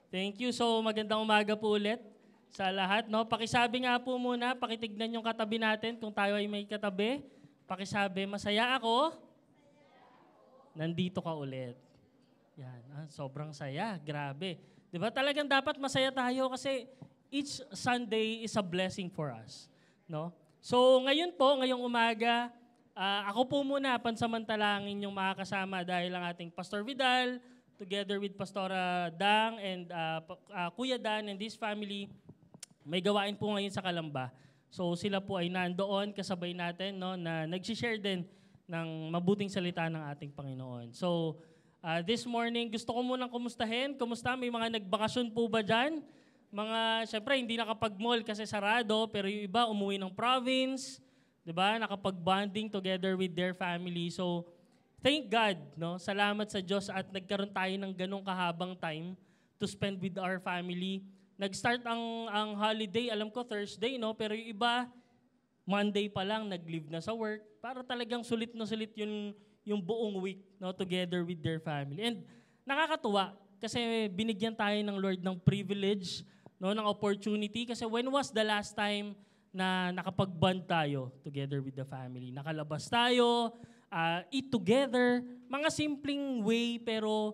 Thank you. So magandang umaga po ulit sa lahat. No? Pakisabi nga po muna, pakitignan yung katabi natin kung tayo ay may katabi. Pakisabi, masaya ako. Nandito ka ulit. Yan, sobrang saya. Grabe. Diba talagang dapat masaya tayo kasi each Sunday is a blessing for us. No? So ngayon po, ngayong umaga, ako po muna pansamantalangin yung makakasama dahil ang ating Pastor Vidal, together with Pastora Dang and Kuya Dan and this family, may gawain po ngayon sa Kalamba. So sila po ay nandoon kasabay natin, no, na nag-share din ng mabuting salita ng ating Panginoon. So this morning, gusto ko munang kumustahin. Kumusta? May mga nagbakasyon po ba dyan? Syempre hindi nakapag-mall kasi sarado, pero yung iba umuwi ng province, diba? Nakapag-bonding together with their family. So thank God, no? Salamat sa Diyos at nagkaroon tayo ng ganong kahabang time to spend with our family. Nag-start ang holiday, alam ko Thursday, no? Pero yung iba, Monday pa lang, nag-leave na sa work. Para talagang sulit na sulit yung buong week, no? Together with their family. And nakakatuwa kasi binigyan tayo ng Lord ng privilege, no? Ng opportunity. Kasi when was the last time na nakapag-bond tayo together with the family? Nakalabas tayo, eat together, mga simpleng way pero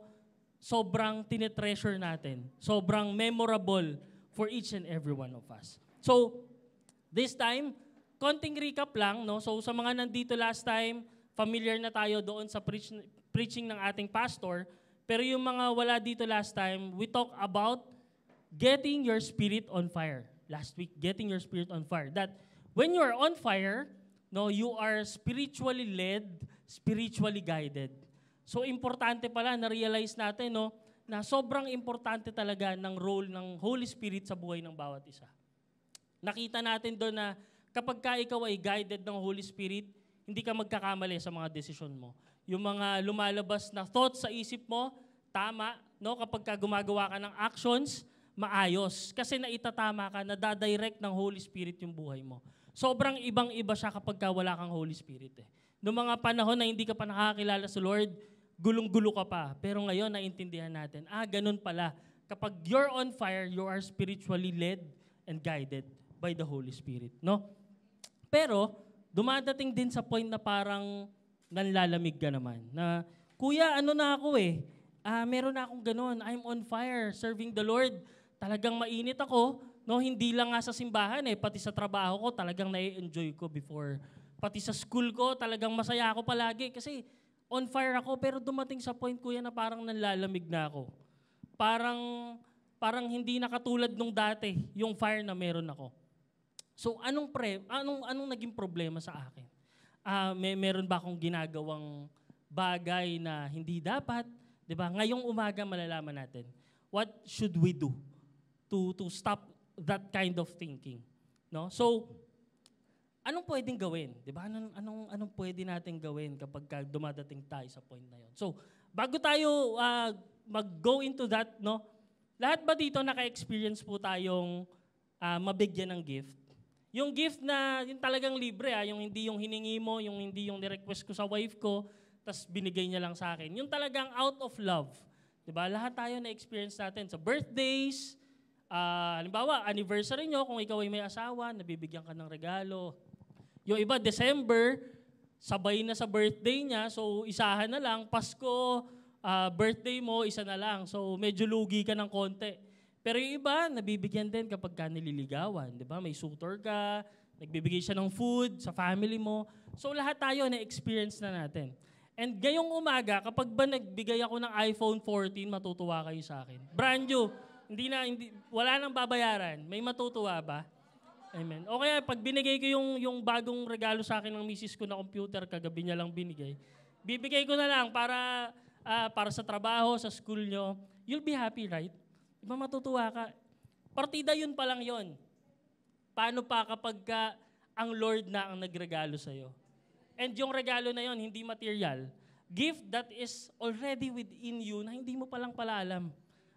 sobrang tinetreasure natin. Sobrang memorable for each and every one of us. So, this time, konting recap lang, no? So, sa mga nandito last time, familiar na tayo doon sa preaching ng ating pastor. Pero yung mga wala dito last time, we talk about getting your spirit on fire. Last week, getting your spirit on fire. That when you are on fire, no, you are spiritually led, spiritually guided. So importante pala na-realize natin, no, na sobrang importante talaga ng role ng Holy Spirit sa buhay ng bawat isa. Nakita natin doon na kapag ka ikaw ay guided ng Holy Spirit, hindi ka magkakamali sa mga desisyon mo. Yung mga lumalabas na thoughts sa isip mo, tama, no, kapag ka gumagawa ka ng actions, maayos. Kasi naitatama ka, nadadirect ng Holy Spirit yung buhay mo. Sobrang ibang-iba siya kapag wala kang Holy Spirit. Noong mga panahon na hindi ka pa nakakilala sa Lord, gulong-gulo ka pa. Pero ngayon, naintindihan natin, ganun pala. Kapag you're on fire, you are spiritually led and guided by the Holy Spirit. No? Pero, dumadating din sa point na parang nanlalamig ka naman. Na, Kuya, ano na ako meron na akong ganun. I'm on fire, serving the Lord. Talagang mainit ako, no, hindi lang nga sa simbahan pati sa trabaho ko talagang na-enjoy ko before. Pati sa school ko talagang masaya ako palagi kasi on fire ako pero dumating sa point kuya na parang nanlalamig na ako. Parang hindi na katulad nung dati yung fire na meron ako. So anong naging problema sa akin? Meron ba akong ginagawang bagay na hindi dapat? 'Di ba? Ngayong umaga malalaman natin. What should we do to stop that kind of thinking, no? So, anong pwedeng gawin? 'Di ba? Anong pwede nating gawin kapag dumadating tayo sa point na 'yon? So, bago tayo mag-go into that, no? Lahat ba dito naka-experience po tayong mabigyan ng gift? Yung gift na yung talagang libre, yung hindi yung hiningi mo, yung hindi yung ni-request ko sa wife ko, tas binigay niya lang sa akin. Yung talagang out of love. 'Di ba? Lahat tayo na-experience natin sa birthdays. Halimbawa, anniversary nyo, kung ikaw ay may asawa, nabibigyan ka ng regalo. Yung iba, December, sabay na sa birthday niya, so isahan na lang. Pasko, birthday mo, isa na lang. So medyo lugi ka ng konti. Pero yung iba, nabibigyan din kapag ka nililigawan. Di ba? May suitor ka, nagbibigay siya ng food sa family mo. So lahat tayo na-experience na natin. And ngayong umaga, kapag ba nagbigay ako ng iPhone 14, matutuwa kayo sa akin. Brand new. Wala nang babayaran. May matutuwa ba? Amen. O kaya pag binigay ko yung bagong regalo sa akin ng misis ko na computer, kagabi niya lang binigay, bibigay ko na lang para sa trabaho, sa school nyo. You'll be happy, right? Diba matutuwa ka? Partida yun pa lang yun. Paano pa kapag ang Lord na ang nagregalo sa'yo? And yung regalo na yun, hindi material. Gift that is already within you na hindi mo palang pala alam.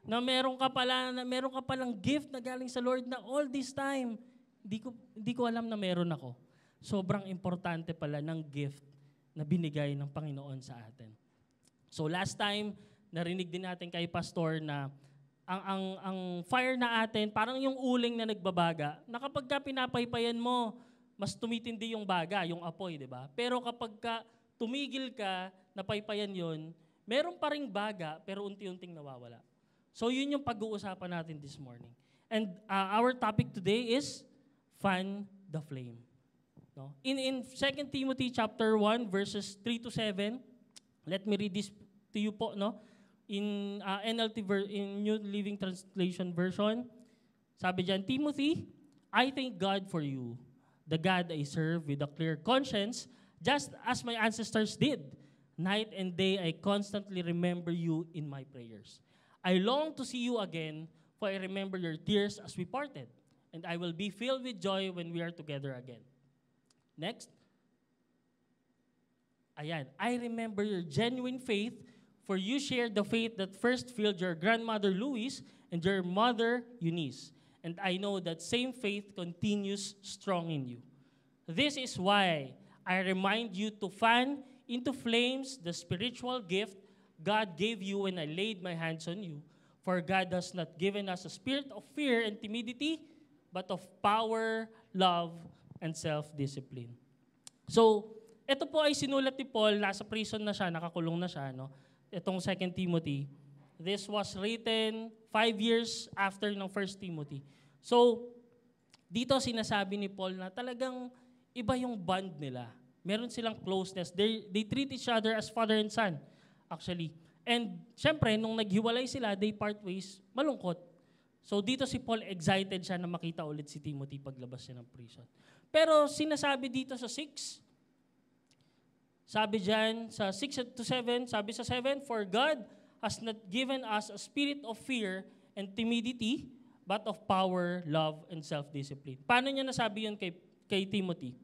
Na meron ka palang gift na galing sa Lord na all this time, hindi ko alam na meron ako. Sobrang importante pala ng gift na binigay ng Panginoon sa atin. So last time, narinig din natin kay Pastor na ang fire na atin, parang yung uling na nagbabaga, na kapag ka pinapaypayan mo, mas tumitindi yung baga, yung apoy, di ba? Pero kapag ka tumigil ka, napaypayan yon, meron pa ring baga, pero unti-unting nawawala. So yun yung pag-uusapan natin this morning. And our topic today is fan the flame. No? In 2 Timothy chapter 1 verses 3 to 7, let me read this to you po, no? In NLT in New Living Translation version, sabi diyan, Timothy, I thank God for you, the God I serve with a clear conscience, just as my ancestors did. Night and day I constantly remember you in my prayers. I long to see you again, for I remember your tears as we parted, and I will be filled with joy when we are together again. Next. Ayan, I remember your genuine faith, for you shared the faith that first filled your grandmother Louise and your mother Eunice. And I know that same faith continues strong in you. This is why I remind you to fan into flames the spiritual gift God gave you when I laid my hands on you. For God has not given us a spirit of fear and timidity, but of power, love, and self-discipline. So, ito po ay sinulat ni Paul, nasa prison na siya, nakakulong na siya, no? Itong 2 Timothy. This was written 5 years after ng 1 Timothy. So, dito sinasabi ni Paul na talagang iba yung bond nila. Meron silang closeness. They treat each other as father and son, actually. And, syempre, nung naghiwalay sila, they part ways, malungkot. So, dito si Paul excited siya na makita ulit si Timothy paglabas niya ng prison. Pero, sinasabi dito sa 6, sabi dyan, sa 6 to 7, sabi sa 7, for God has not given us a spirit of fear and timidity, but of power, love, and self-discipline. Paano niya nasabi yun kay Timothy?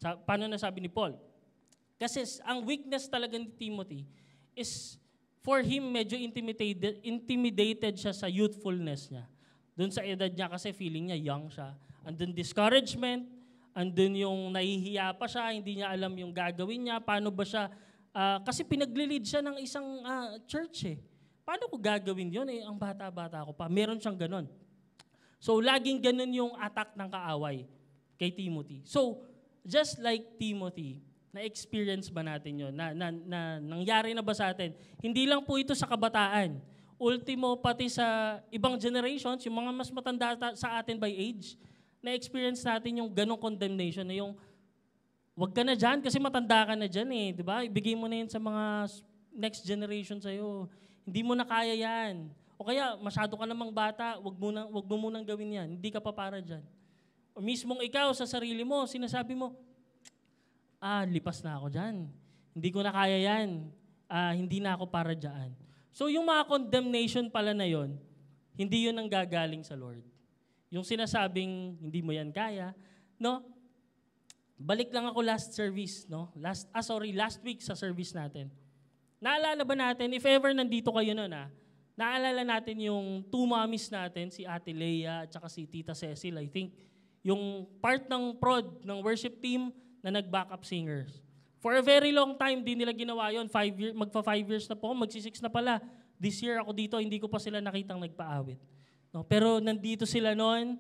Paano nasabi ni Paul? Kasi ang weakness talaga ni Timothy is for him medyo intimidated siya sa youthfulness niya. Doon sa edad niya kasi feeling niya young siya. Andun discouragement, andun yung nahihiya pa siya, hindi niya alam yung gagawin niya, paano ba siya, kasi pinaglilid siya ng isang church eh. Paano ko gagawin yun eh, ang bata-bata ko pa. Meron siyang ganun. So, laging ganun yung attack ng kaaway kay Timothy. So, just like Timothy, na-experience ba natin yun? Nangyari na ba sa atin? Hindi lang po ito sa kabataan. Ultimo, pati sa ibang generations, yung mga mas matanda sa atin by age, na-experience natin yung ganong condemnation na yung wag ka na dyan kasi matanda ka na dyan eh. Diba? Ibigay mo na yun sa mga next generation sa'yo. Hindi mo na kaya yan. O kaya masyado ka namang bata, wag mo munang gawin yan. Hindi ka pa para dyan. O mismong ikaw sa sarili mo, sinasabi mo, lipas na ako dyan. Hindi ko na kaya yan. Hindi na ako para dyan. So yung mga condemnation pala na yon, hindi yun ang gagaling sa Lord. Yung sinasabing, hindi mo yan kaya, no? Balik lang ako last service, no? Last week sa service natin. Naalala ba natin, if ever nandito kayo nun, naalala natin yung two mommies natin, si Ate Leia at saka si Tita Cecil, I think, yung part ng prod, ng worship team na nag-backup singers. For a very long time, di nila ginawa yun. Magpa 5 years na po, magsi-6 na pala. This year ako dito, hindi ko pa sila nakitang nagpaawit. No, pero nandito sila noon,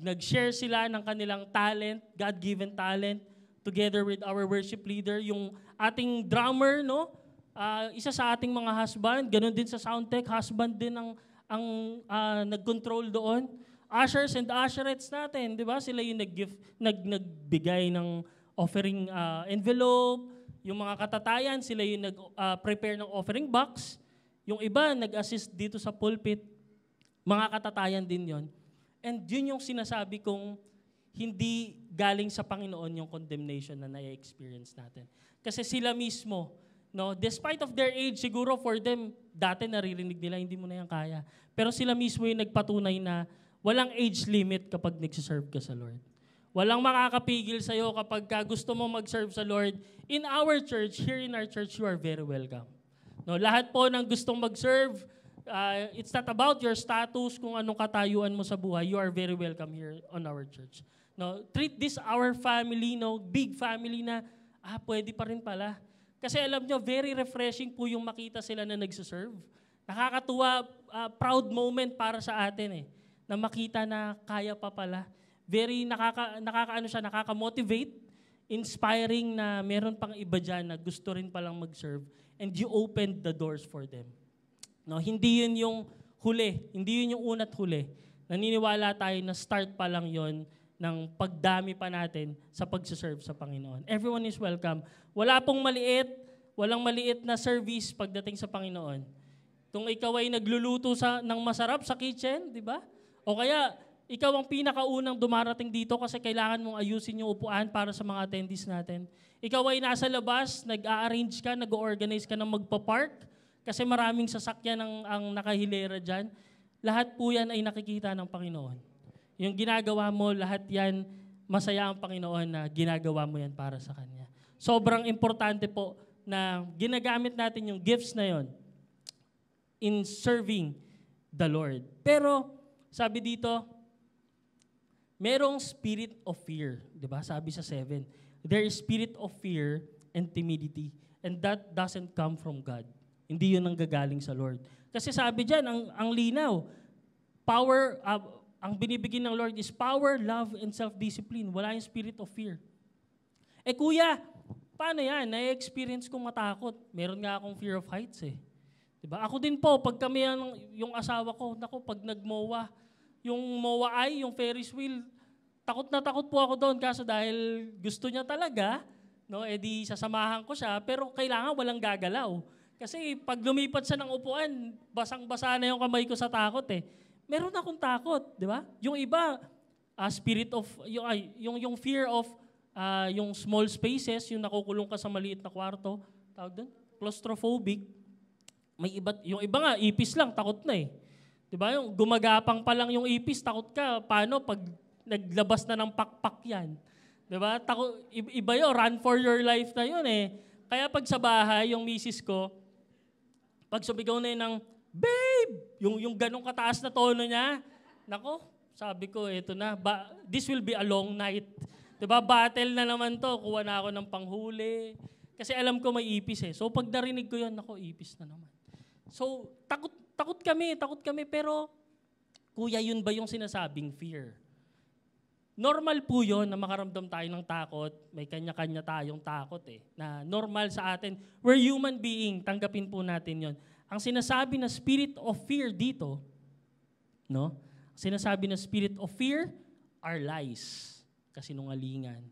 nag-share sila ng kanilang talent, God-given talent, together with our worship leader, yung ating drummer, no? Isa sa ating mga husband, ganun din sa soundtech, husband din ang nag-control doon. Ushers and usherettes natin, di ba? Sila yung nagbigay ng offering envelope, yung mga katatayan, sila yung nag-prepare ng offering box. Yung iba, nag-assist dito sa pulpit. Mga katatayan din yon. And yun yung sinasabi kong hindi galing sa Panginoon yung condemnation na na-experience natin. Kasi sila mismo, no, despite of their age, siguro for them, dati naririnig nila, hindi mo na yan kaya. Pero sila mismo yung nagpatunay na walang age limit kapag nagsiserve ka sa Lord. Walang makakapigil sa'yo kapag gusto mo mag-serve sa Lord. In our church, here in our church, you are very welcome. No, lahat po ng gustong mag-serve, it's not about your status, kung anong katayuan mo sa buhay. You are very welcome here on our church. No, treat this our family, no, big family na, pwede pa rin pala. Kasi alam nyo, very refreshing po yung makita sila na nagsiserve. Nakakatuwa, proud moment para sa atin na makita na kaya pa pala. Very nakaka-motivate, inspiring na meron pang iba dyan na gusto rin palang mag-serve and you opened the doors for them. No, hindi yun yung huli, hindi yun yung una't huli. Naniniwala tayo na start pa lang yon ng pagdami pa natin sa pag-serve sa Panginoon. Everyone is welcome. Walang maliit na service pagdating sa Panginoon. Kung ikaw ay nagluluto ng masarap sa kitchen, di ba? O kaya, ikaw ang pinakaunang dumarating dito kasi kailangan mong ayusin yung upuan para sa mga attendees natin. Ikaw ay nasa labas, nag-a-arrange ka, nag-organize ka ng magpa-park kasi maraming sasakyan ang nakahilera dyan. Lahat po yan ay nakikita ng Panginoon. Yung ginagawa mo, lahat yan, masaya ang Panginoon na ginagawa mo yan para sa Kanya. Sobrang importante po na ginagamit natin yung gifts na yon in serving the Lord. Pero, sabi dito, merong spirit of fear. Diba? Sabi sa 7, there is spirit of fear and timidity, and that doesn't come from God. Hindi yun ang gagaling sa Lord. Kasi sabi dyan, ang linaw, power, ang binibigyan ng Lord is power, love, and self-discipline. Wala yung spirit of fear. Kuya, paano yan? Na-experience kong matakot. Meron nga akong fear of heights Diba? Ako din po, pag kami yung asawa ko, pag nag-MOA, yung MOA yung Ferris wheel, takot na takot po ako doon kaso dahil gusto niya talaga, no, di sasamahan ko siya, pero kailangan walang gagalaw. Kasi pag lumipat siya ng upuan, basang-basa na yung kamay ko sa takot Meron akong takot, di ba? Yung iba, spirit of, yung fear of yung small spaces, yung nakukulong ka sa maliit na kwarto, tawag doon, claustrophobic. Yung iba nga, ipis lang, takot na Diba? Yung gumagapang pa lang yung ipis, takot ka. Paano pag naglabas na ng pakpak yan? Diba? Iba yun, run for your life na yun Kaya pag sa bahay, yung misis ko, pag sumigaw na yun ng, babe! Yung ganong kataas na tono niya, nako, sabi ko, eto na, this will be a long night. Diba? Battle na naman to, kuha na ako ng panghuli. Kasi alam ko may ipis So pag narinig ko yun, nako, ipis na naman. So, takot kami, pero kuya, yun ba yung sinasabing fear? Normal po yun na makaramdam tayo ng takot. May kanya-kanya tayong takot na normal sa atin. We're human being, tanggapin po natin yun. Ang sinasabi na spirit of fear dito, no? Sinasabi na spirit of fear are lies, kasinungalingan,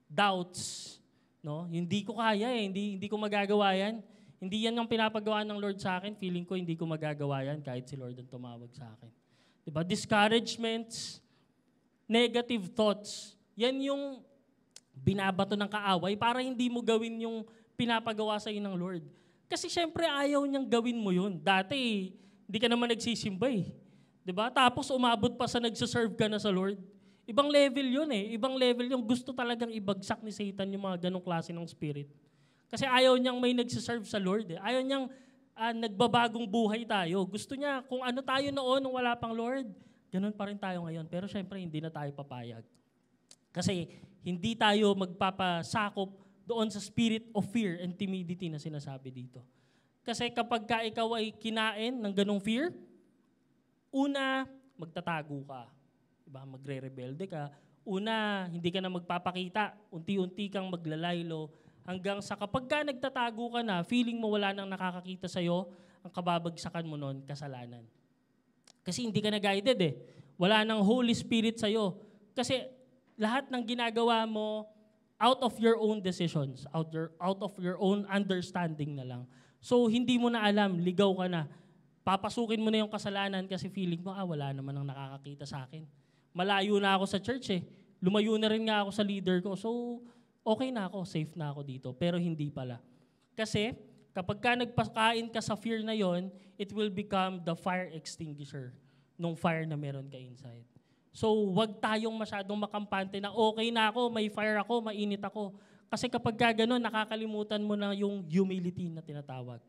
doubts, no? Hindi ko kaya hindi ko magagawa yan. Hindi yan ang pinapagawa ng Lord sa akin. Feeling ko hindi ko magagawa yan kahit si Lord ang tumawag sa akin. Diba? Discouragements, negative thoughts, yan yung binabato ng kaaway para hindi mo gawin yung pinapagawa sa iyo ng Lord. Kasi syempre ayaw niyang gawin mo yun. Dati, hindi ka naman nagsisimba Diba? Tapos umabot pa sa nagsaserve ka na sa Lord. Ibang level yun Ibang level yung gusto talagang ibagsak ni Satan yung mga ganong klase ng spirit. Kasi ayaw niyang may nagsiserve sa Lord Ayaw niyang nagbabagong buhay tayo. Gusto niya, kung ano tayo noon nung wala pang Lord, ganun pa rin tayo ngayon. Pero syempre, hindi na tayo papayag. Kasi hindi tayo magpapasakop doon sa spirit of fear and timidity na sinasabi dito. Kasi kapag ikaw ay kinain ng ganong fear, una, magtatago ka. Diba? Magre-rebelde ka. Una, hindi ka na magpapakita. Unti-unti kang maglalaylo. Hanggang sa kapag ka nagtatago ka na, feeling mo wala nang nakakakita sa'yo, ang kababagsakan mo nun, kasalanan. Kasi hindi ka na guided Wala nang Holy Spirit sa'yo. Kasi lahat ng ginagawa mo, out of your own decisions, out of your own understanding na lang. So, hindi mo na alam, ligaw ka na. Papasukin mo na yung kasalanan kasi feeling mo, wala naman ang nakakakita sa akin. Malayo na ako sa church Lumayo na rin nga ako sa leader ko. So, okay na ako, safe na ako dito. Pero hindi pala. Kasi, kapag ka nagpakain ka sa fear na yon, it will become the fire extinguisher nung fire na meron ka inside. So, wag tayong masyadong makampante na okay na ako, may fire ako, mainit ako. Kasi kapag ka ganun, nakakalimutan mo na yung humility na tinatawag.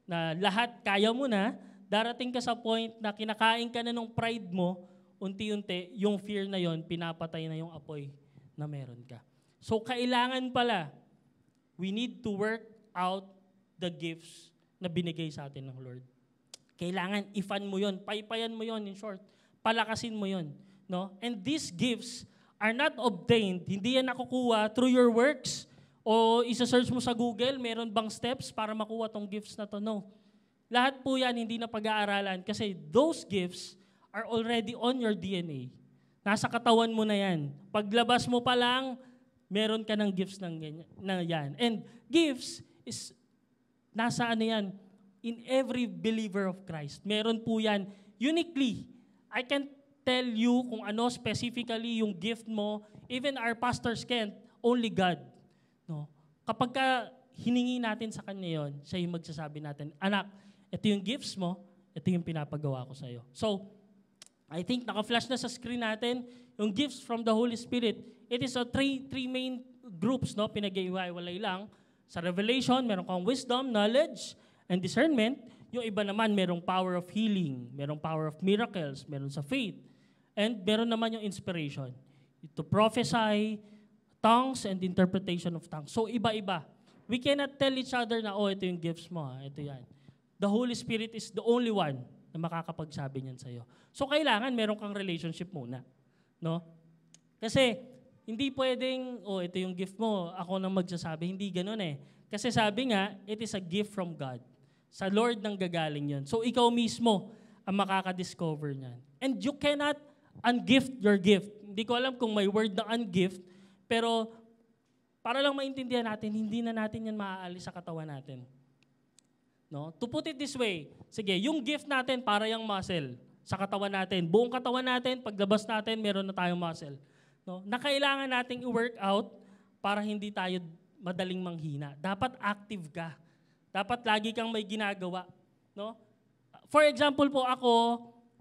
Na lahat kaya mo na, darating ka sa point na kinakain ka na nung pride mo, unti-unti, yung fear na yon pinapatay na yung apoy na meron ka. So, kailangan pala, we need to work out the gifts na binigay sa atin ng Lord. Kailangan ifan mo yon, paypayan mo yon, in short. Palakasin mo yon. No? And these gifts are not obtained, hindi yan nakukuha through your works o isa-search mo sa Google, meron bang steps para makuha tong gifts na to? No. Lahat po yan hindi na pag-aaralan kasi those gifts are already on your DNA. Nasa katawan mo na yan. Paglabas mo pa lang, meron ka ng gifts ng ganyan, na yan. And gifts is, nasa ano yan, in every believer of Christ. Meron po yan. Uniquely, I can't tell you kung ano specifically yung gift mo. Even our pastors can't. Only God. No? Kapag ka hiningi natin sa Kanya yon, siya yung magsasabi natin, anak, ito yung gifts mo, ito yung pinapagawa ko sa'yo. So, I think naka-flash na sa screen natin yung gifts from the Holy Spirit. It is a three main groups, no? Pinag-iwalay lang. Sa Revelation, meron kang wisdom, knowledge, and discernment. Yung iba naman, merong power of healing, merong power of miracles, meron sa faith. And meron naman yung inspiration. To prophesy, tongues, and interpretation of tongues. So, iba-iba. We cannot tell each other na, oh, ito yung gifts mo, ito yan. The Holy Spirit is the only one na makakapagsabi niyan sa'yo. So, kailangan meron kang relationship muna. No? Kasi, hindi pwedeng, oh, ito yung gift mo, ako nang magsasabi. Hindi ganun eh. Kasi sabi nga, it is a gift from God. Sa Lord nang gagaling yun. So, ikaw mismo ang makakadiscover niyan. And you cannot ungift your gift. Hindi ko alam kung may word na ungift, pero para lang maintindihan natin, hindi na natin yan maaalis sa katawan natin. No? To put it this way, sige, yung gift natin para yung muscle sa katawan natin. Buong katawan natin, paglabas natin, meron na tayong muscle. No? Na kailangan nating i-work out para hindi tayo madaling manghina. Dapat active ka. Dapat lagi kang may ginagawa. No? For example po ako,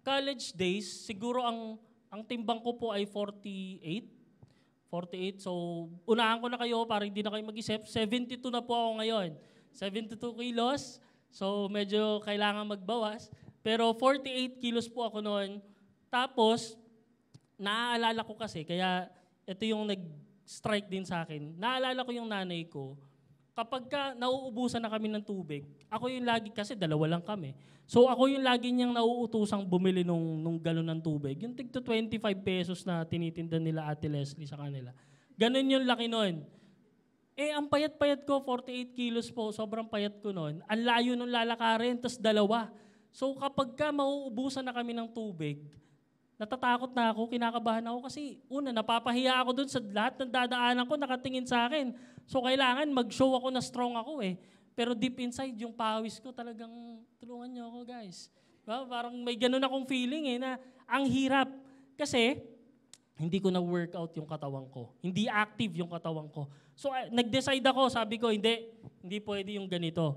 college days, siguro ang timbang ko po ay 48. So, unahan ko na kayo para hindi na kayo mag-isip. 72 na po ako ngayon. 72 kilos. So, medyo kailangan magbawas. Pero 48 kilos po ako noon. Tapos, naaalala ko kasi, kaya ito yung nag-strike din sa akin. Naaalala ko yung nanay ko. Kapag nauubusan na kami ng tubig, ako yung lagi, kasi dalawa lang kami. So ako yung lagi niyang nauutosang bumili nung galon ng tubig. Yung tigto 25 pesos na tinitinda nila Ate Leslie sa kanila. Ganun yung laki nun. Eh, ang payat-payat ko, 48 kilos po, sobrang payat ko nun. Ang layo nung lalakarin, tas dalawa. So kapag mauubusan na kami ng tubig, natatakot na ako, kinakabahan ako kasi una, napapahiya ako dun sa lahat ng dadaanan ko, nakatingin sa akin. So kailangan mag-show ako na strong ako eh. Pero deep inside, yung pawis ko talagang, tulungan niyo ako guys. Diba? Parang may ganun akong feeling eh, na ang hirap. Kasi, hindi ko na-workout yung katawan ko. Hindi active yung katawan ko. So nag-decide ako, sabi ko, hindi pwede yung ganito.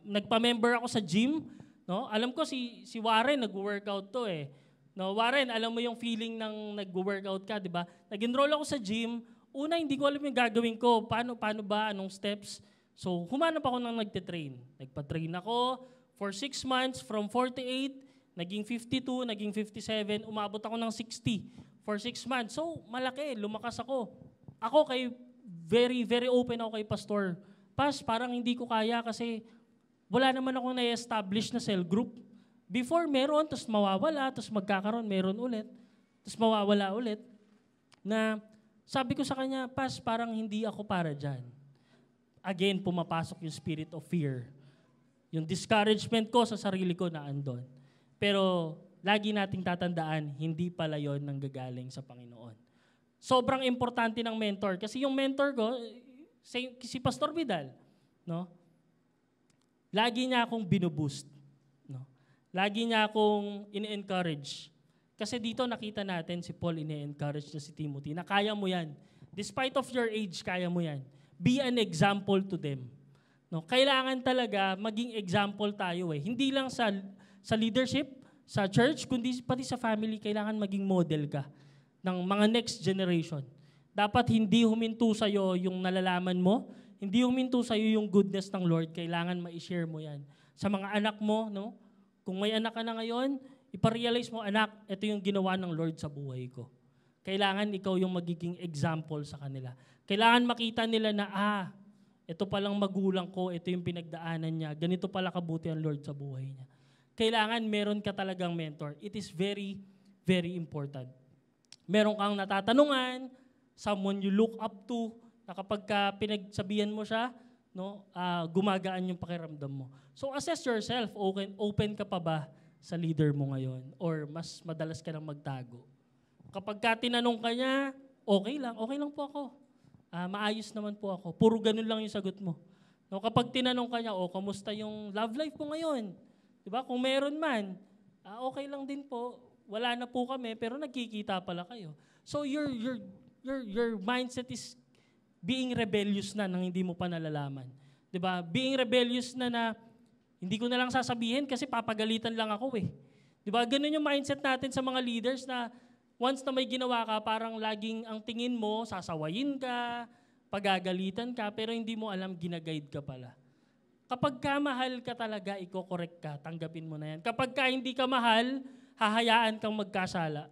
Nagpa-member ako sa gym. No? Alam ko si Warren nag-workout to eh. No, Warren, alam mo yung feeling ng nag-workout ka, di ba? Nag-enroll ako sa gym. Una, hindi ko alam yung gagawin ko. Paano ba? Anong steps? So, humanap ako ng nagtitrain. Nagpa-train ako for 6 months from 48, naging 52, naging 57, umabot ako ng 60 for 6 months. So, malaki. Lumakas ako. Ako very, very open ako kay Pastor. Parang hindi ko kaya kasi wala naman ako na-establish na cell group. Before, meron, tapos mawawala, tapos magkakaroon, meron ulit, tapos mawawala ulit. Na sabi ko sa kanya, parang hindi ako para dyan. Again, pumapasok yung spirit of fear. Yung discouragement ko sa sarili ko na andon. Pero lagi nating tatandaan, hindi pala yon nanggagaling sa Panginoon. Sobrang importante ng mentor. Kasi yung mentor ko, si Pastor Vidal, no? Lagi niya akong binuboost. No? Lagi niya akong in-encourage. Kasi dito nakita natin si Paul in-encourage na si Timothy na kaya mo yan. Despite of your age, kaya mo yan. Be an example to them. No? Kailangan talaga maging example tayo eh. Hindi lang sa leadership, sa church, kundi pati sa family, kailangan maging model ka ng mga next generation. Dapat hindi huminto sa'yo yung nalalaman mo, hindi huminto sa'yo yung goodness ng Lord, kailangan ma-share mo yan. Sa mga anak mo, no? Kung may anak ka na ngayon, iparealize mo, anak, ito yung ginawa ng Lord sa buhay ko. Kailangan ikaw yung magiging example sa kanila. Kailangan makita nila na, ito palang magulang ko, ito yung pinagdaanan niya, ganito pala kabuti ang Lord sa buhay niya. Kailangan meron ka talagang mentor. It is very, very important. Meron kang natatanungan, someone you look up to, na kapag ka pinagsabihan mo siya, no, gumagaan yung pakiramdam mo. So assess yourself, open ka pa ba sa leader mo ngayon? Or mas madalas ka nang magtago? Kapag ka tinanong ka niya, okay lang po ako. Maayos naman po ako. Puro ganun lang yung sagot mo. No, kapag tinanong ka niya, kamusta yung love life po ngayon? Diba? Kung meron man, okay lang din po. Wala na po kami, pero nagkikita pala kayo. So your mindset is being rebellious na nang hindi mo pa nalalaman. Diba? Being rebellious na hindi ko na lang sasabihin kasi papagalitan lang ako eh. Diba? Ganun yung mindset natin sa mga leaders na once na may ginawa ka, parang laging ang tingin mo, sasawayin ka, pagagalitan ka, pero hindi mo alam, ginaguide ka pala. Kapag ka mahal ka talaga, iko-correct ka, tanggapin mo na yan. Kapag ka hindi ka mahal, hahayaan kang magkasala.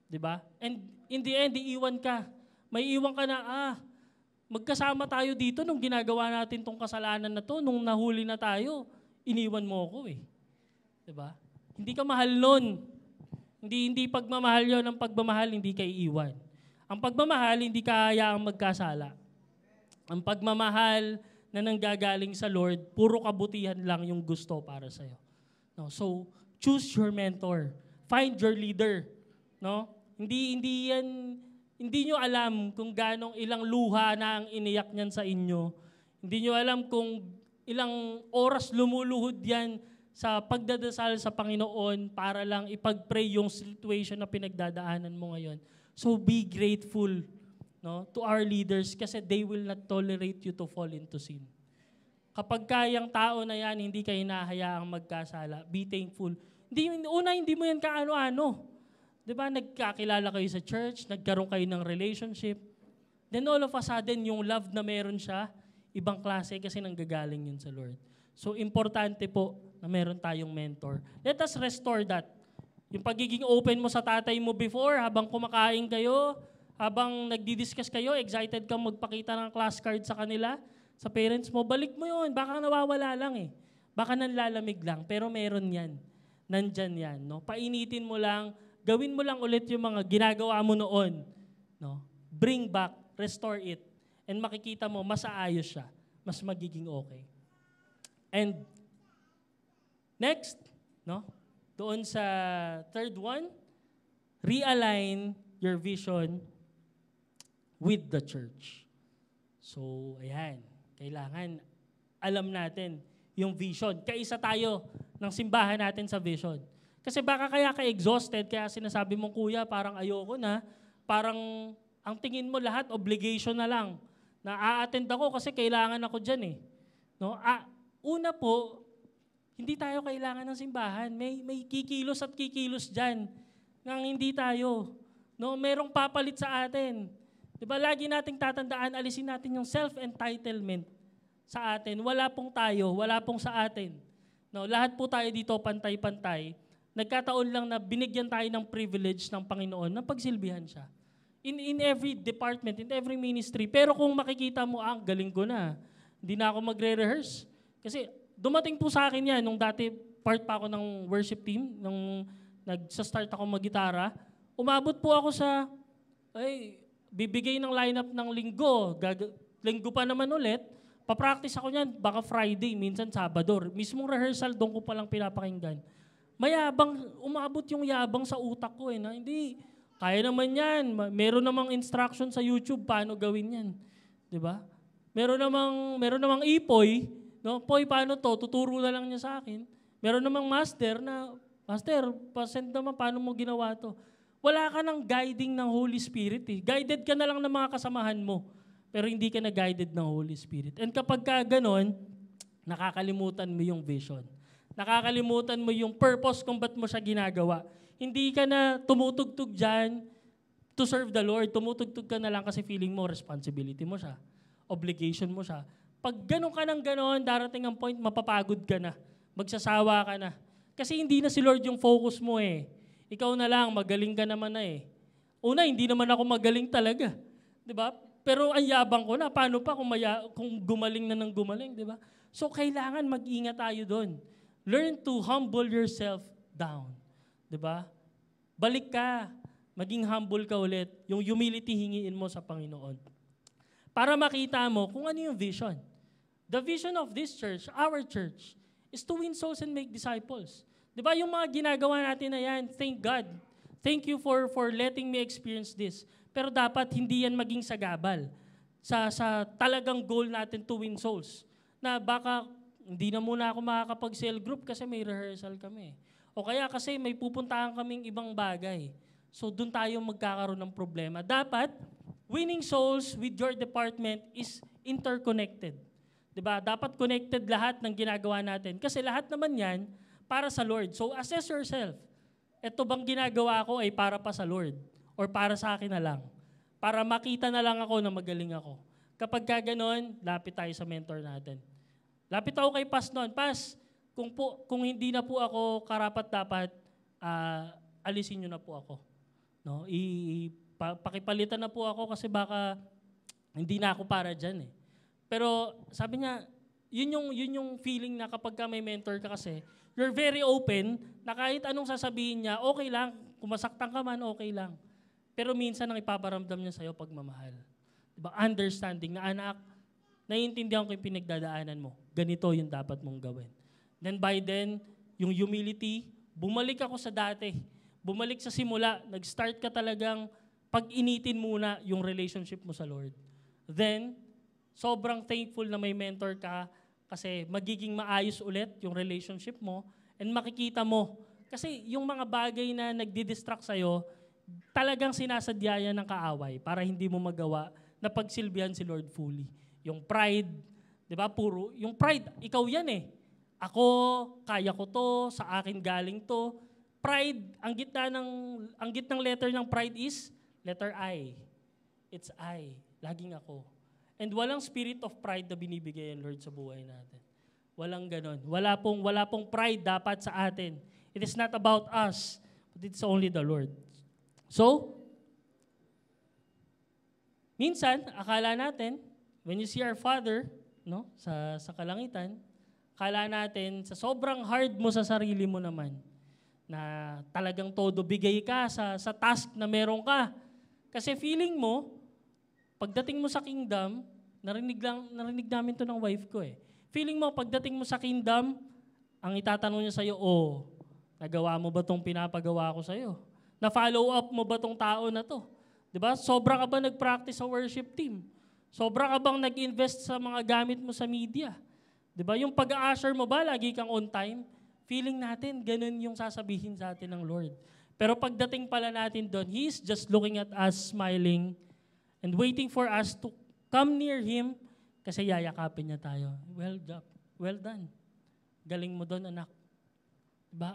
Diba? And in the end, iiwan ka. May iwan ka na, magkasama tayo dito nung ginagawa natin tong kasalanan na to, nung nahuli na tayo, iniwan mo ako eh. Diba? Hindi ka mahal nun. Hindi pagmamahal yon. Ang pagmamahal, hindi ka iiwan. Ang pagmamahal, hindi ka hayaang magkasala. Ang pagmamahal na nanggagaling sa Lord, puro kabutihan lang yung gusto para sa'yo. No? So, choose your mentor. Find your leader. No? Hindi nyo alam kung ganong ilang luha na ang iniyak niyan sa inyo. Hindi nyo alam kung ilang oras lumuluhod yan sa pagdadasal sa Panginoon para lang ipag-pray yung situation na pinagdadaanan mo ngayon. So be grateful, no, to our leaders kasi they will not tolerate you to fall into sin. Kapag kayang tao na yan, hindi ka hinahayaang magkasala, be thankful. Hindi mo yan kaano-ano. Diba? Nagkakilala kayo sa church, nagkaroon kayo ng relationship. Then all of a sudden, yung love na meron siya, ibang klase kasi nanggagaling yun sa Lord. So, importante po na meron tayong mentor. Let us restore that. Yung pagiging open mo sa tatay mo before, habang kumakain kayo, habang nagdi-discuss kayo, excited kang magpakita ng class card sa kanila, sa parents mo, balik mo yun. Baka nawawala lang eh. Baka nanlalamig lang. Pero meron yan. Nandyan yan. No? Painitin mo lang, gawin mo lang ulit yung mga ginagawa mo noon. No? Bring back, restore it. And makikita mo, mas aayos siya. Mas magiging okay. And next, no? Doon sa third one, realign your vision with the church. So, ayan. Kailangan alam natin yung vision. Kaisa tayo ng simbahan natin sa vision. Kasi baka kaya ka-exhausted, kaya sinasabi mo, kuya, parang ayoko na, parang ang tingin mo lahat, obligation na lang. Na a-attend ako kasi kailangan ako dyan eh. No? Una po, hindi tayo kailangan ng simbahan. May kikilos at kikilos dyan nang hindi tayo. No? Merong papalit sa atin. Diba, lagi nating tatandaan, alisin natin yung self-entitlement sa atin. Wala pong tayo, wala pong sa atin. No? Lahat po tayo dito pantay-pantay. Nagkataon lang na binigyan tayo ng privilege ng Panginoon na pagsilbihan siya. In every department, in every ministry. Pero kung makikita mo, galing ko na. Hindi na ako magre-rehearse. Kasi dumating po sa akin yan, nung dati part pa ako ng worship team, nung nag-start ako mag-gitara, umabot po ako sa, bibigay ng lineup ng linggo. Linggo pa naman ulit, papractice ako niyan, baka Friday, minsan Sabado. Mismong rehearsal, doon ko palang pinapakinggan. Mayabang, umabot yung yabang sa utak ko na hindi, kaya naman yan. Meron namang instruction sa YouTube paano gawin yan. Diba? Meron namang ipoy, no? Poy, paano to? Tuturo na lang niya sa akin. Meron namang master na, Master, pasend naman paano mo ginawa to. Wala ka ng guiding ng Holy Spirit eh. Guided ka na lang ng mga kasamahan mo, pero hindi ka na guided ng Holy Spirit. And kapag ka ganon, nakakalimutan mo yung vision. Nakakalimutan mo yung purpose kung ba't mo siya ginagawa. Hindi ka na tumutugtog dyan to serve the Lord. Tumutugtog ka na lang kasi feeling mo, responsibility mo siya. Obligation mo siya. Pag ganon ka ng ganon, darating ang point, mapapagod ka na. Magsasawa ka na. Kasi hindi na si Lord yung focus mo eh. Ikaw na lang, magaling ka naman na eh. Una, hindi naman ako magaling talaga. Diba? pero ang yabang ko na, paano pa kung gumaling na ng gumaling, di ba? So kailangan mag-ingat tayo doon. Learn to humble yourself down. Di ba? Balik ka, maging humble ka ulit. Yung humility hingiin mo sa Panginoon. Para makita mo kung ano yung vision. The vision of this church, our church, is to win souls and make disciples. Di ba yung mga ginagawa natin na yan, thank God. Thank you for letting me experience this. Pero dapat hindi yan maging sagabal sa talagang goal natin to win souls. Na baka hindi na muna ako makakapag-cell group kasi may rehearsal kami. O kaya kasi may pupuntahan kaming ibang bagay. So doon tayo magkakaroon ng problema. Dapat, winning souls with your department is interconnected. Diba? Dapat connected lahat ng ginagawa natin. Kasi lahat naman yan para sa Lord. So assess yourself. Ito bang ginagawa ko ay para pa sa Lord? Or para sa akin na lang? Para makita na lang ako na magaling ako. Kapag ka ganon, lapit tayo sa mentor natin. Lapit ako kay Pas noon. Pas, kung hindi na po ako karapat-dapat, alisin nyo na po ako. No? Pakipalitan na po ako kasi baka hindi na ako para dyan eh. Pero sabi niya, yun yung feeling na kapag ka may mentor ka kasi, you're very open na kahit anong sasabihin niya, okay lang. Kung masaktan ka man, okay lang. Pero minsan ang ipaparamdam niya sa'yo pagmamahal. Diba? Understanding na anak, naiintindihan ko yung pinagdadaanan mo. Ganito yung dapat mong gawin. Then by then, yung humility, bumalik ako sa dati. Bumalik sa simula. Nag-start ka talagang pag-initin muna yung relationship mo sa Lord. Then, sobrang thankful na may mentor ka kasi magiging maayos ulit yung relationship mo and makikita mo. Kasi yung mga bagay na nagdi-distract sa'yo, talagang sinasadya yan ng kaaway para hindi mo magawa na pagsilbihan si Lord fully. Yung pride, di ba? Puro, yung pride, ikaw yan eh. Ako, kaya ko to, sa akin galing to. Pride, ang gitnang letter ng pride is letter I. It's I. Laging ako. And walang spirit of pride na binibigay ang Lord sa buhay natin. Walang ganon. Wala pong pride dapat sa atin. It is not about us, but it's only the Lord. So, minsan, akala natin, when you see our Father, no, sa kalangitan, akala natin, sa sobrang hard mo sa sarili mo naman, na talagang todo bigay ka sa task na meron ka. Kasi feeling mo, pagdating mo sa kingdom, narinig namin to ng wife ko eh. Feeling mo, pagdating mo sa kingdom, ang itatanong niya sa'yo, nagawa mo ba tong pinapagawa ko sa'yo? Na-follow up mo ba tong tao na to? Diba? Sobra ka ba nag-practice sa worship team? Sobra ka bang nag-invest sa mga gamit mo sa media? Diba? Yung pag-a-usher mo ba, lagi kang on time? Feeling natin, ganun yung sasabihin sa atin ng Lord. Pero pagdating pala natin doon, He's just looking at us, smiling, and waiting for us to come near Him kasi yayakapin niya tayo. Well job. Well done. Galing mo doon, anak. Diba?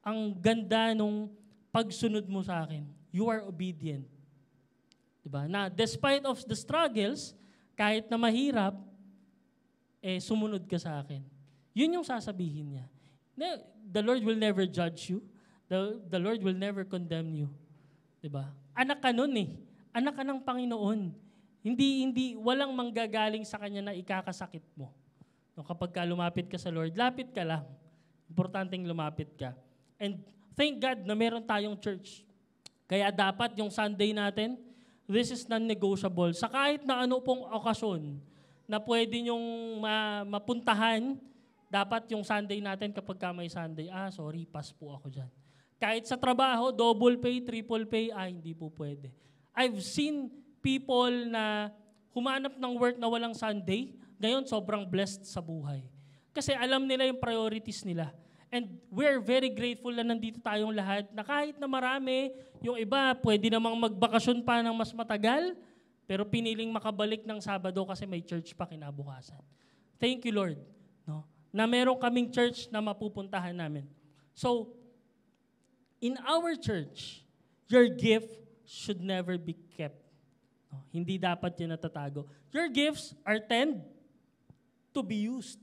Ang ganda nung pagsunod mo sa akin. You are obedient. Diba? Na despite of the struggles, kahit na mahirap, sumunod ka sa akin. Yun yung sasabihin niya. The Lord will never judge you. The Lord will never condemn you. Diba? Anak ka nun eh. Anak ka ng Panginoon. Hindi, walang manggagaling sa Kanya na ikakasakit mo. No, kapag ka lumapit ka sa Lord, lapit ka lang. Importanteng lumapit ka. And thank God na meron tayong church. Kaya dapat yung Sunday natin, this is non-negotiable. Sa kahit na ano pong okasyon na pwede nyong mapuntahan, dapat yung Sunday natin kapag ka may Sunday, sorry, pass po ako dyan. Kahit sa trabaho, double pay, triple pay, hindi po pwede. I've seen people na humanap ng work na walang Sunday, ngayon sobrang blessed sa buhay. Kasi alam nila yung priorities nila. And we're very grateful na nandito tayong lahat na kahit na marami, yung iba pwede namang magbakasyon pa ng mas matagal, pero piniling makabalik ng Sabado kasi may church pa kinabukasan. Thank you, Lord. No? Na meron kaming church na mapupuntahan namin. So, in our church, your gift should never be kept. No? Hindi dapat yun natatago. Your gifts are tend to be used.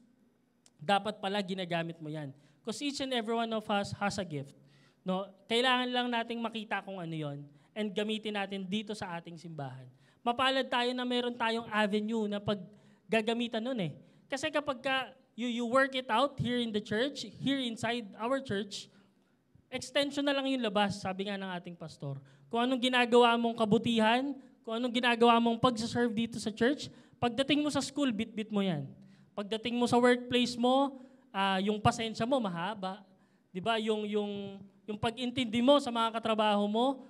Dapat pala ginagamit mo yan. Because each and every one of us has a gift. No? Kailangan lang nating makita kung ano yon and gamitin natin dito sa ating simbahan. Mapalad tayo na meron tayong avenue na paggagamitan nun eh. Kasi kapag you work it out here in the church, here inside our church, extension na lang yung labas, sabi nga ng ating pastor. Kung anong ginagawa mong kabutihan, kung anong ginagawa mong pagsaserve dito sa church, pagdating mo sa school, bit-bit mo yan. Pagdating mo sa workplace mo, yung pasensya mo mahaba. Diba? Yung pag-intindi mo sa mga katrabaho mo,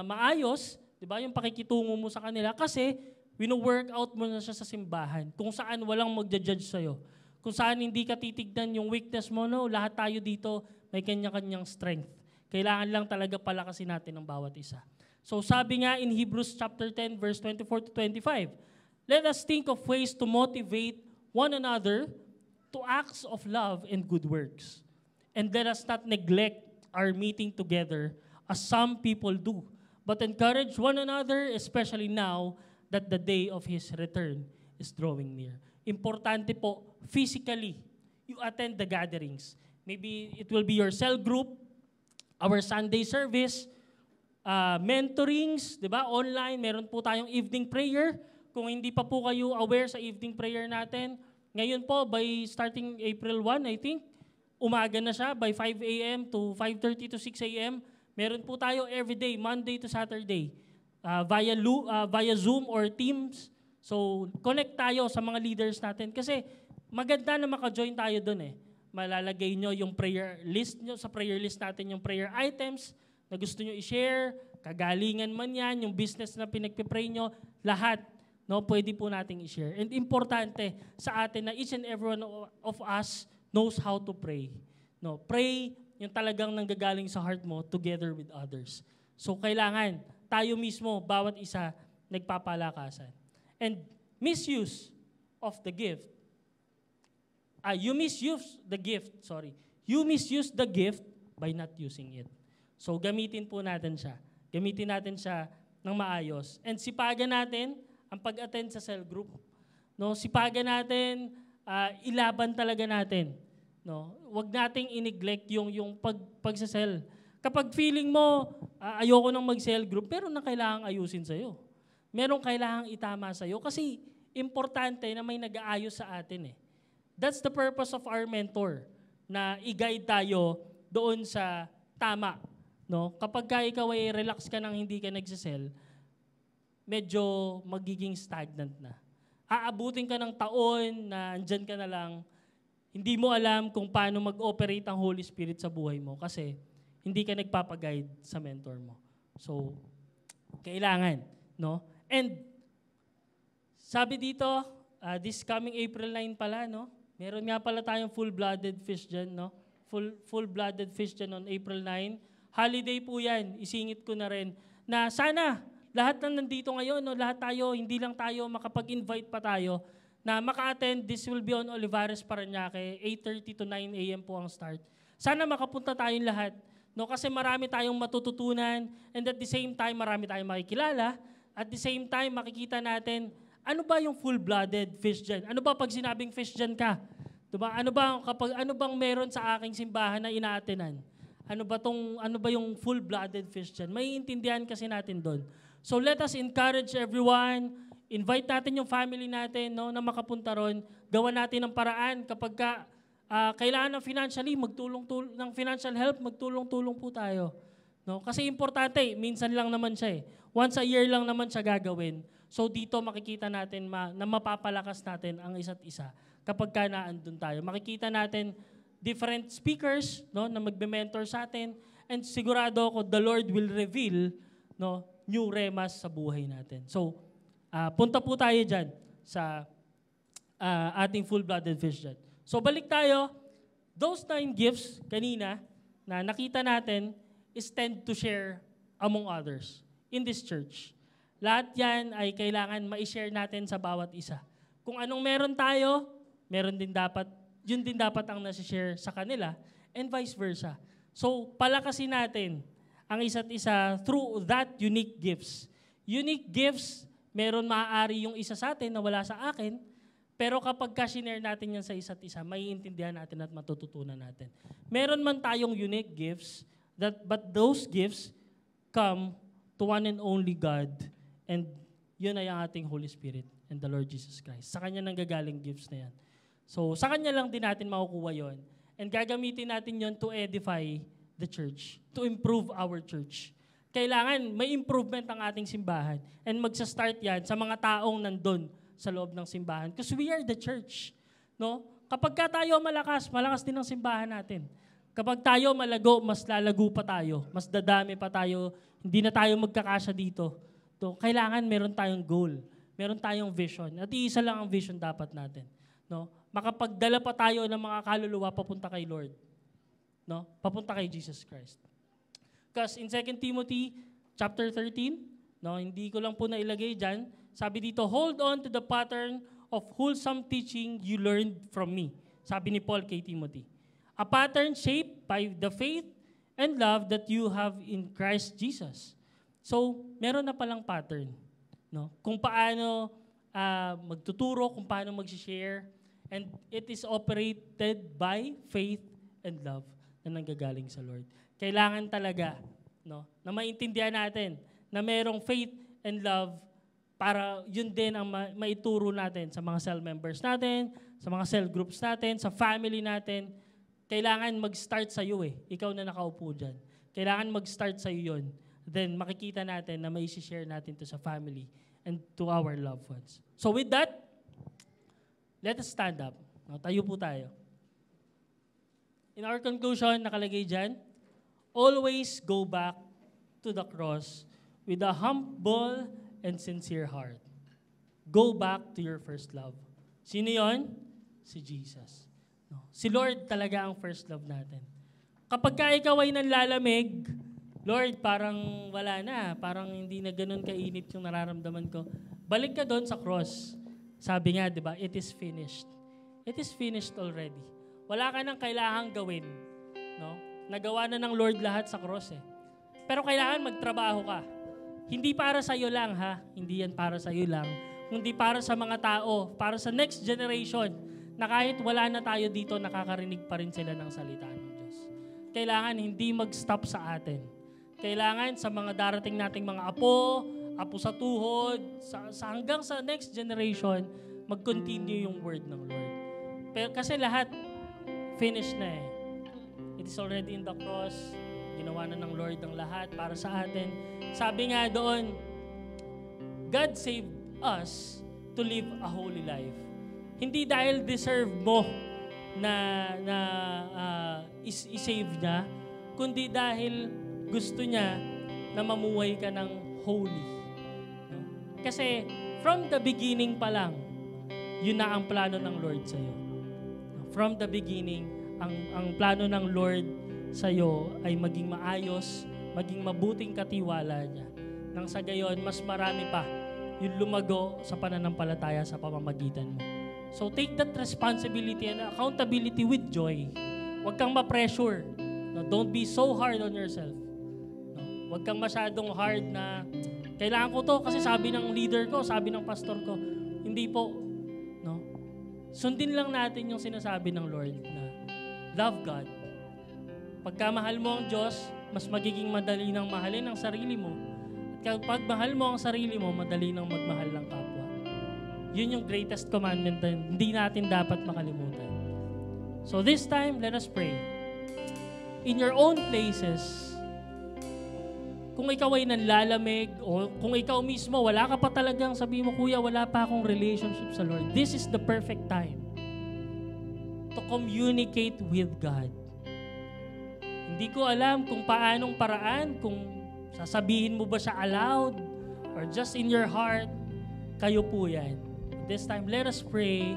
maayos. Diba? Yung pakikitungo mo sa kanila. Kasi, wino-work out mo na siya sa simbahan. Kung saan walang magja-judge sa'yo. Kung saan hindi ka titignan yung weakness mo, no? Lahat tayo dito may kanya-kanyang strength. Kailangan lang talaga palakasin natin ang bawat isa. So sabi nga in Hebrews chapter 10, verse 24 to 25, let us think of ways to motivate one another to acts of love and good works. And let us not neglect our meeting together as some people do, but encourage one another, especially now that the day of His return is drawing near. Importante po, physically, you attend the gatherings. Maybe it will be your cell group, our Sunday service, mentorings, di ba? Online, meron po tayong evening prayer. Kung hindi pa po kayo aware sa evening prayer natin, ngayon po, by starting April 1, I think, umaga na siya, by 5 a.m. to 5:30 to 6 a.m. Meron po tayo every day, Monday to Saturday, via Zoom or Teams. So, connect tayo sa mga leaders natin. Kasi maganda na maka-join tayo doon eh. Malalagay nyo yung prayer list nyo, sa prayer list natin yung prayer items na gusto nyo i-share, kagalingan man yan, yung business na pinagpipray nyo, lahat, no, pwede po nating i-share. And importante sa atin na each and every one of us knows how to pray. No, pray yung talagang nanggagaling sa heart mo together with others. So kailangan tayo mismo, bawat isa, nagpapalakasan. And misuse of the gift. You misuse the gift, You misuse the gift by not using it. So gamitin po natin siya. Gamitin natin siya ng maayos. And sipagan natin ang pag-attend sa cell group. No, sipagan natin, ilaban talaga natin. No, wag nating i-neglect yung pag-cell. Kapag feeling mo ayoko nang mag-cell group, pero na kailangang ayusin sa iyo. Merong kailangang itama sa iyo kasi importante na may nag-aayos sa atin eh. That's the purpose of our mentor, na i-guide tayo doon sa tama. No? Kapag ikaw ay relax ka nang hindi ka nagsisell, medyo magiging stagnant na. Aabutin ka ng taon na andyan ka na lang, hindi mo alam kung paano mag-operate ang Holy Spirit sa buhay mo kasi hindi ka nagpapaguide sa mentor mo. So, kailangan. No? And, sabi dito, this coming April 9 pala, no? Meron nga pala tayong full-blooded fish dyan, no? Full-blooded fish dyan on April 9. Holiday po yan, isingit ko na rin. Na sana, lahat na nandito ngayon, no? Lahat tayo, hindi lang tayo, makapag-invite pa tayo, na maka-attend. This will be on Olivares, Parañaque, 8:30 to 9 a.m. po ang start. Sana makapunta tayong lahat, no? Kasi marami tayong matututunan, and at the same time, marami tayong makikilala. At the same time, makikita natin, ano ba yung full-blooded fish dyan? Ano ba pag sinabing fish dyan ka? Diba? Ano bang meron sa aking simbahan na inaatenan? Ano ba yung full-blooded fish dyan? May intindihan kasi natin doon. So let us encourage everyone. Invite natin yung family natin, no, na makapunta ron. Gawa natin ng paraan kapag kailangan ng ng financial help, magtulong-tulong po tayo. No? Kasi importante, minsan lang naman siya eh. Once a year lang naman siya gagawin. So dito makikita natin na mapapalakas natin ang isa't isa kapag naandun tayo. Makikita natin different speakers, no, na magbe-mentor sa atin, and sigurado ako the Lord will reveal, no, new remas sa buhay natin. So punta po tayo dyan sa ating full-blooded fish dyan. So balik tayo, those 9 gifts kanina na nakita natin is tend to share among others in this church. Lahat yan ay kailangan ma-share natin sa bawat isa. Kung anong meron tayo, yun din dapat ang nasi-share sa kanila, and vice versa. So, palakasin natin ang isa't isa through that unique gifts. Unique gifts, meron maaari yung isa sa atin na wala sa akin, pero kapag ka-share natin yan sa isa't isa, maiintindihan natin at matututunan natin. Meron man tayong unique gifts, but those gifts come to one and only God, and yun ay ang ating Holy Spirit and the Lord Jesus Christ. Sa Kanya nanggagaling gifts na yan. So, sa Kanya lang din natin makukuha yon. And gagamitin natin yon to edify the church, to improve our church. Kailangan may improvement ang ating simbahan. And magsa-start yan sa mga taong nandun sa loob ng simbahan. Because we are the church. No? Kapag tayo malakas, malakas din ang simbahan natin. Kapag tayo malago, mas lalago pa tayo. Mas dadami pa tayo. Hindi na tayo magkakasya dito. So, kailangan meron tayong goal. Meron tayong vision. At iisa lang ang vision dapat natin. No? Makapagdala pa tayo ng mga kaluluwa papunta kay Lord. No? Papunta kay Jesus Christ. Because in 2 Timothy chapter 13, no, hindi ko lang po nailagay dyan, sabi dito, hold on to the pattern of wholesome teaching you learned from me. Sabi ni Paul kay Timothy. A pattern shaped by the faith and love that you have in Christ Jesus. So, meron na palang pattern. No? Kung paano magtuturo, kung paano mag-share, and it is operated by faith and love na nanggagaling sa Lord. Kailangan talaga, no, na maintindihan natin na merong faith and love para yun din ang maituro natin sa mga cell members natin, sa mga cell groups natin, sa family natin. Kailangan mag-start sa iyo eh. Ikaw na nakaupo dyan. Kailangan mag-start sa iyo yun. Then makikita natin na may share natin to sa family and to our loved ones. So with that, let us stand up. Tayo po tayo. In our conclusion, nakalagay dyan, always go back to the cross with a humble and sincere heart. Go back to your first love. Sino yon? Si Jesus. No. Si Lord talaga ang first love natin. Kapag ka ikaw ay nanlalamig, Lord, parang wala na. Parang hindi na ganun kainit yung nararamdaman ko. Balik ka doon sa cross. Sabi nga, di ba, it is finished. It is finished already. Wala ka nang kailangang gawin. No? Nagawa na ng Lord lahat sa cross eh. Pero kailangan magtrabaho ka. Hindi para sa iyo lang ha. Hindi yan para sa iyo lang. Kundi para sa mga tao, para sa next generation, na kahit wala na tayo dito, nakakarinig pa rin sila ng salita ng Diyos. Kailangan hindi mag-stop sa atin. Kailangan sa mga darating nating mga apo sa tuhod, hanggang sa next generation, mag-continue yung word ng Lord. Pero kasi lahat, finished na eh. It is already in the cross. Ginawa na ng Lord ang lahat para sa atin. Sabi nga doon, God saved us to live a holy life. Hindi dahil deserve mo na i-save niya, kundi dahil gusto niya na mamuhay ka ng holy. Kasi from the beginning pa lang, yun na ang plano ng Lord sa'yo. From the beginning, ang plano ng Lord sa'yo ay maging maayos, maging mabuting katiwala niya. Nang sa gayon, mas marami pa yung lumago sa pananampalataya sa pamamagitan mo. So take that responsibility and accountability with joy. Huwag kang ma-pressure. No, don't be so hard on yourself. No, huwag kang masyadong hard na kailangan ko to kasi sabi ng leader ko, sabi ng pastor ko. Hindi po. No? Sundin lang natin yung sinasabi ng Lord na love God. Pagka mahal mo ang Diyos, mas magiging madali nang mahalin ang sarili mo. At kapag mahal mo ang sarili mo, madali nang magmahal ng kapwa. Yun yung greatest commandment na hindi natin dapat makalimutan. So this time, let us pray. In your own places, kung ikaw ay nanlalamig, o kung ikaw mismo, wala ka pa talagang sabi mo, Kuya, wala pa akong relationship sa Lord. This is the perfect time to communicate with God. Hindi ko alam kung paanong paraan, kung sasabihin mo ba siya aloud, or just in your heart, kayo po yan. This time, let us pray.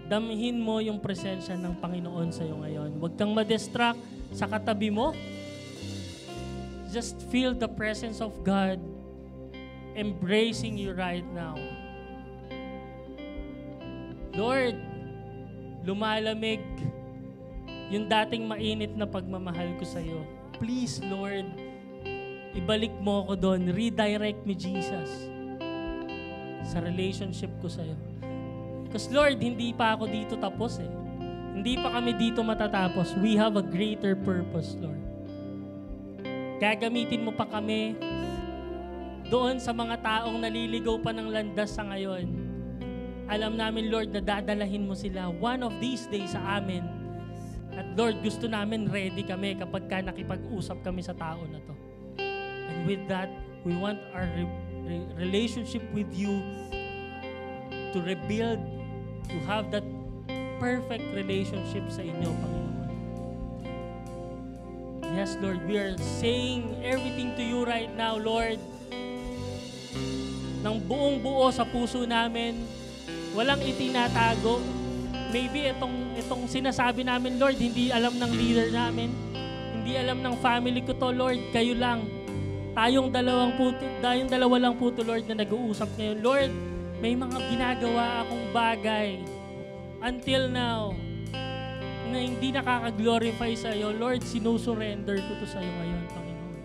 Damhin mo yung presensya ng Panginoon sa iyo ngayon. Huwag kang ma-distract sa katabi mo. Just feel the presence of God embracing you right now. Lord, lumalamig yung dating mainit na pagmamahal ko sa iyo. Please, Lord, ibalik mo ako doon. Redirect me, Jesus, sa relationship ko sa iyo. Because Lord, hindi pa ako dito tapos eh. Hindi pa kami dito matatapos. We have a greater purpose, Lord. Gagamitin mo pa kami doon sa mga taong naliligaw pa ng landas sa ngayon. Alam namin, Lord, na dadalahin mo sila one of these days sa amin. At Lord, gusto namin ready kami kapag ka nakipag-usap kami sa tao na to. And with that, we want our relationship with you to rebuild, to have that perfect relationship sa inyo, Panginoon. Yes, Lord, we are saying everything to you right now, Lord. Nang buong buo sa puso namin, walang itinatago. Maybe itong sinasabi namin, Lord, hindi alam ng leader namin, hindi alam ng family ko to, Lord, kayo lang. Tayong dalawa lang po to, Lord, na nag-uusap ngayon. Lord, may mga ginagawa akong bagay until now na hindi nakaka-glorify sa iyo. Lord, sinusurrender ko to sa iyo ngayon, Panginoon.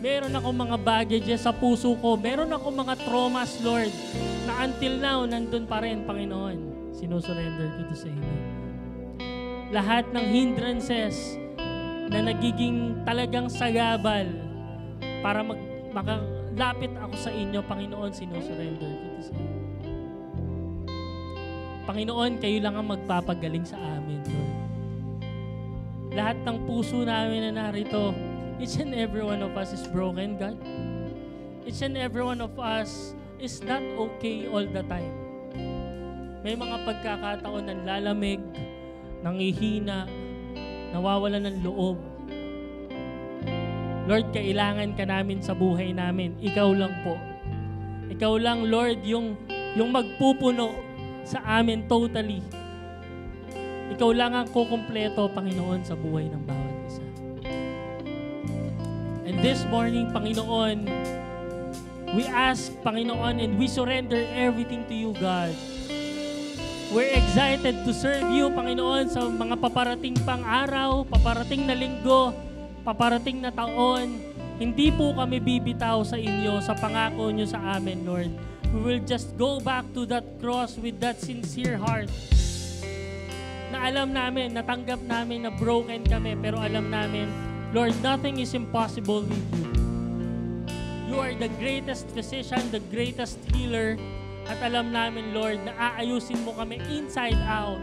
Meron akong mga baggages sa puso ko. Meron akong mga traumas, Lord, na until now, nandun pa rin, Panginoon. Sinusurrender ko to sa inyo. Lahat ng hindrances na nagiging talagang sagabal para makalapit ako sa inyo, Panginoon, sinusurrender ko to sa inyo. Panginoon, kayo lang ang magpapagaling sa amin, Lord. Lahat ng puso namin na narito, each and every one of us is broken, God. Each and every one of us is not okay all the time. May mga pagkakataon ng lalamig, nangihina, nawawalan ng loob. Lord, kailangan ka namin sa buhay namin. Ikaw lang po. Ikaw lang, Lord, yung magpupuno sa amin totally. Ikaw lang ang kukumpleto, Panginoon, sa buhay ng bawat isa. And this morning, Panginoon, we ask, Panginoon, and we surrender everything to you, God. We're excited to serve you, Panginoon, sa mga paparating pang araw, paparating na linggo, paparating na taon. Hindi po kami bibitaw sa inyo, sa pangako nyo sa amin, Lord. We will just go back to that cross with that sincere heart. Na alam namin, natanggap namin na broken kami, pero alam namin, Lord, nothing is impossible with you. You are the greatest physician, the greatest healer, at alam namin, Lord, na aayusin mo kami inside out.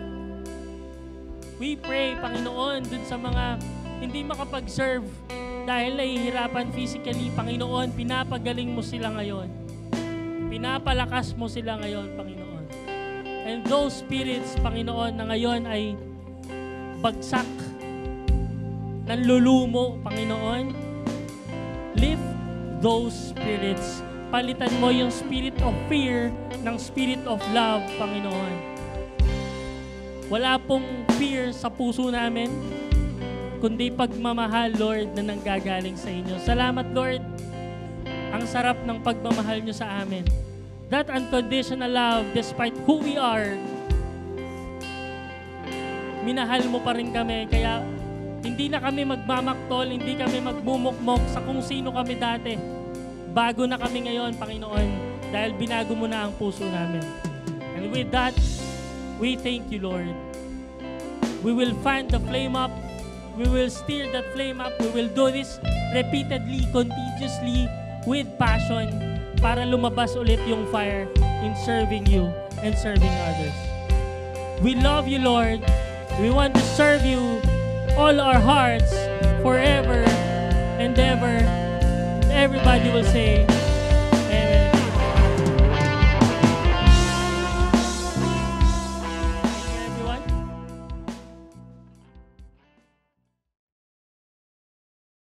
We pray, Panginoon, dun sa mga hindi makapag-serve dahil nahihirapan physically, Panginoon, pinapagaling mo sila ngayon. Pinapalakas mo sila ngayon, Panginoon. And those spirits, Panginoon, na ngayon ay bagsak, nanlulumo, Panginoon, lift those spirits. Palitan mo yung spirit of fear ng spirit of love, Panginoon. Wala pong fear sa puso namin, kundi pagmamahal, Lord, na nanggagaling sa inyo. Salamat, Lord. Ang sarap ng pagmamahal nyo sa amin. That unconditional love, despite who we are, minahal mo pa rin kami. Kaya hindi na kami magmamaktol, hindi kami magmumukmok sa kung sino kami dati. Bago na kami ngayon, Panginoon, dahil binago mo na ang puso namin. And with that, we thank you, Lord. We will fan the flame up. We will steer that flame up. We will do this repeatedly, continuously, with passion para lumabas ulit yung fire in serving you and serving others. We love you, Lord. We want to serve you all our hearts forever and ever. Everybody will say,